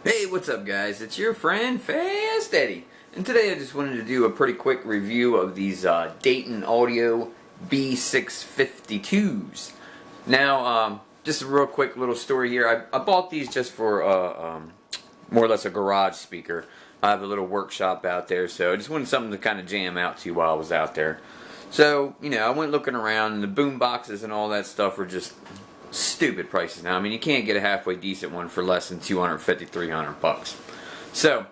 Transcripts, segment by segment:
Hey, what's up guys? It's your friend Fast Eddie. And today I just wanted to do a pretty quick review of these Dayton Audio B652s. Now, just a real quick little story here. I bought these just for more or less a garage speaker. I have a little workshop out there, so I just wanted something to kind of jam out to while I was out there. So, you know, I went looking around, and the boom boxes and all that stuff were just stupid prices now. I mean, you can't get a halfway decent one for less than $250, $300. So,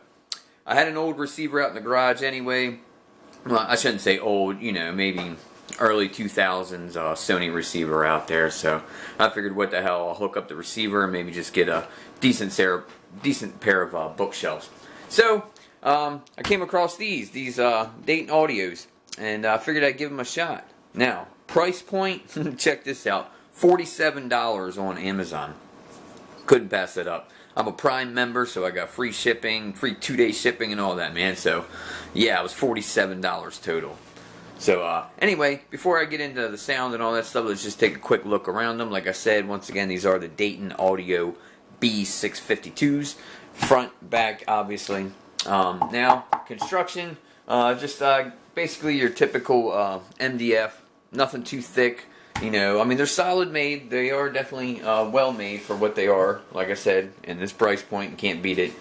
I had an old receiver out in the garage anyway. Well, I shouldn't say old, you know, maybe early 2000s Sony receiver out there. So, I figured, what the hell, I'll hook up the receiver and maybe just get a decent pair of bookshelves. So, I came across these Dayton Audios, and I figured I'd give them a shot. Now, price point, check this out. $47 on Amazon. Couldn't pass that up. I'm a Prime member, so I got free shipping, free 2-day shipping and all that, man. So, yeah, it was $47 total. So, anyway, before I get into the sound and all that stuff, let's just take a quick look around them. Like I said, once again, these are the Dayton Audio B652s. Front, back, obviously. Now, construction, just basically your typical MDF. Nothing too thick. You know, I mean, they're solid made. They are definitely well made for what they are. Like I said, in this price point, you can't beat it.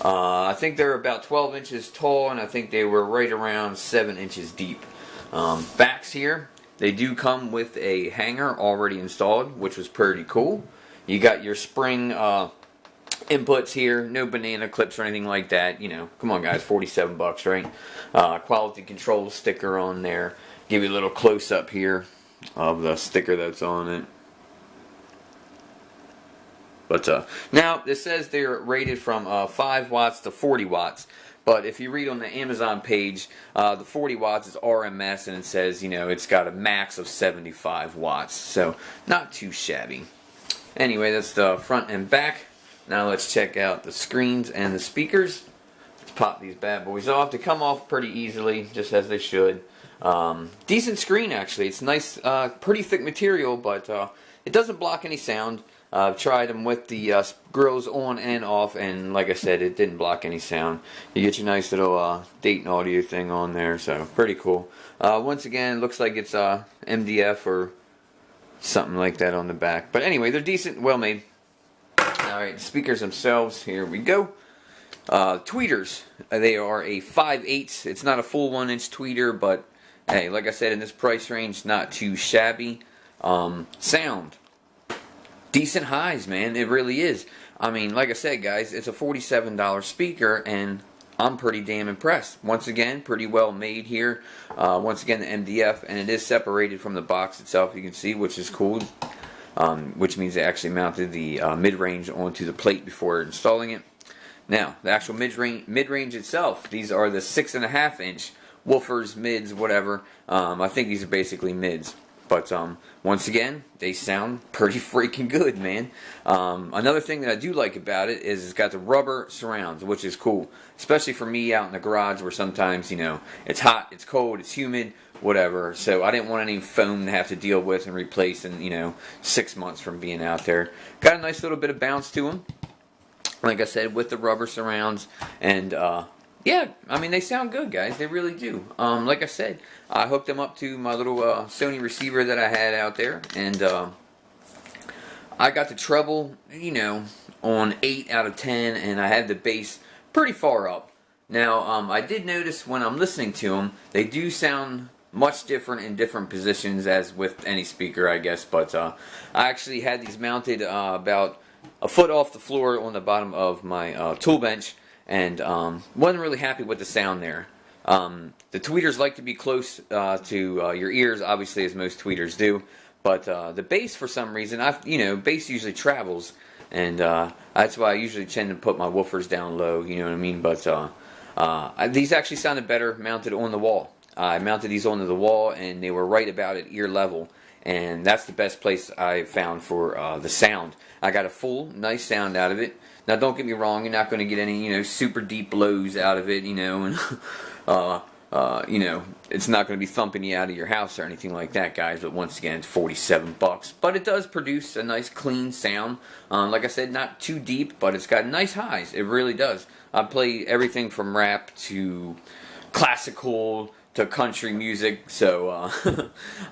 I think they're about 12 inches tall, and I think they were right around 7 inches deep. Backs here, they do come with a hanger already installed, which was pretty cool. You got your spring inputs here, no banana clips or anything like that. You know, come on guys, 47 bucks, right? Quality control sticker on there. Give you a little close up here of the sticker that's on it. But now it says they're rated from 5 watts to 40 watts. But if you read on the Amazon page, the 40 watts is RMS, and it says, you know, it's got a max of 75 watts. So not too shabby. Anyway, that's the front and back. Now let's check out the screens and the speakers. Let's pop these bad boys off. They come off pretty easily, just as they should. Decent screen, actually. It's nice, pretty thick material, but it doesn't block any sound. I've tried them with the grills on and off, and like I said, it didn't block any sound. You get your nice little Dayton Audio thing on there, so pretty cool. Once again, it looks like it's MDF or something like that on the back. But anyway, they're decent, well made. Alright, the speakers themselves, here we go. Tweeters, they are a 5/8. It's not a full 1-inch tweeter, but hey, like I said, in this price range, not too shabby. Sound, decent highs, man. It really is. I mean, like I said, guys, it's a $47 speaker, and I'm pretty damn impressed. Once again, pretty well made here. Once again, the MDF, and it is separated from the box itself, you can see, which is cool. Which means they actually mounted the mid-range onto the plate before installing it. Now, the actual mid-range itself, these are the 6.5-inch woofers, mids, whatever. I think these are basically mids. But once again, they sound pretty freaking good, man. Another thing that I do like about it is it's got the rubber surrounds, which is cool. Especially for me out in the garage where sometimes, you know, it's hot, it's cold, it's humid, whatever. So I didn't want any foam to have to deal with and replace in, you know, 6 months from being out there. Got a nice little bit of bounce to them. Like I said, with the rubber surrounds, and yeah, I mean, they sound good, guys. They really do. Like I said, I hooked them up to my little Sony receiver that I had out there, and I got the treble, you know, on 8 out of 10, and I had the bass pretty far up. Now, I did notice when I'm listening to them, they do sound much different in different positions, as with any speaker, I guess, but I actually had these mounted about a foot off the floor on the bottom of my tool bench, and wasn't really happy with the sound there. The tweeters like to be close to your ears, obviously, as most tweeters do, but the bass, for some reason, you know, bass usually travels, and that's why I usually tend to put my woofers down low, you know what I mean, but these actually sounded better mounted on the wall. I mounted these onto the wall, and they were right about at ear level, and that's the best place I found for the sound. I got a full, nice sound out of it. Now, don't get me wrong, you're not going to get any, you know, super deep lows out of it, you know, and you know, it's not going to be thumping you out of your house or anything like that, guys. But once again, it's $47. But it does produce a nice, clean sound. Like I said, not too deep, but it's got nice highs. It really does. I play everything from rap to classical to country music, so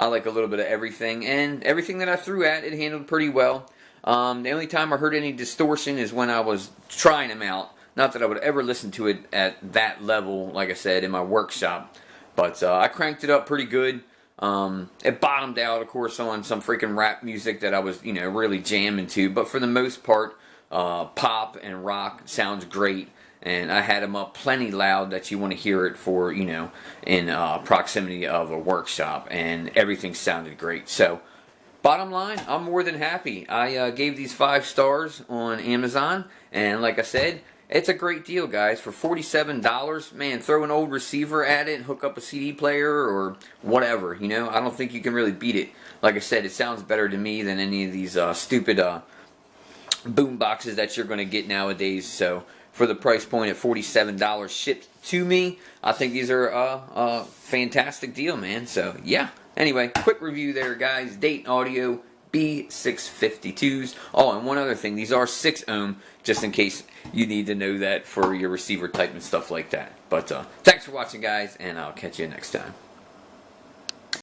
I like a little bit of everything. And everything that I threw at it handled pretty well. The only time I heard any distortion is when I was trying them out. Not that I would ever listen to it at that level, like I said, in my workshop. But I cranked it up pretty good. It bottomed out, of course, on some freaking rap music that I was, you know, really jamming to. But for the most part, pop and rock sounds great. And I had them up plenty loud that you want to hear it for, you know, in proximity of a workshop. And everything sounded great. So, bottom line, I'm more than happy. I gave these 5 stars on Amazon. And like I said, it's a great deal, guys. For $47, man, throw an old receiver at it and hook up a CD player or whatever, you know. I don't think you can really beat it. Like I said, it sounds better to me than any of these stupid boom boxes that you're going to get nowadays. So, for the price point at $47 shipped to me, I think these are a fantastic deal, man. So, yeah. Anyway, quick review there, guys. Dayton Audio B652s. Oh, and one other thing. These are 6 ohm, just in case you need to know that for your receiver type and stuff like that. But thanks for watching, guys, and I'll catch you next time.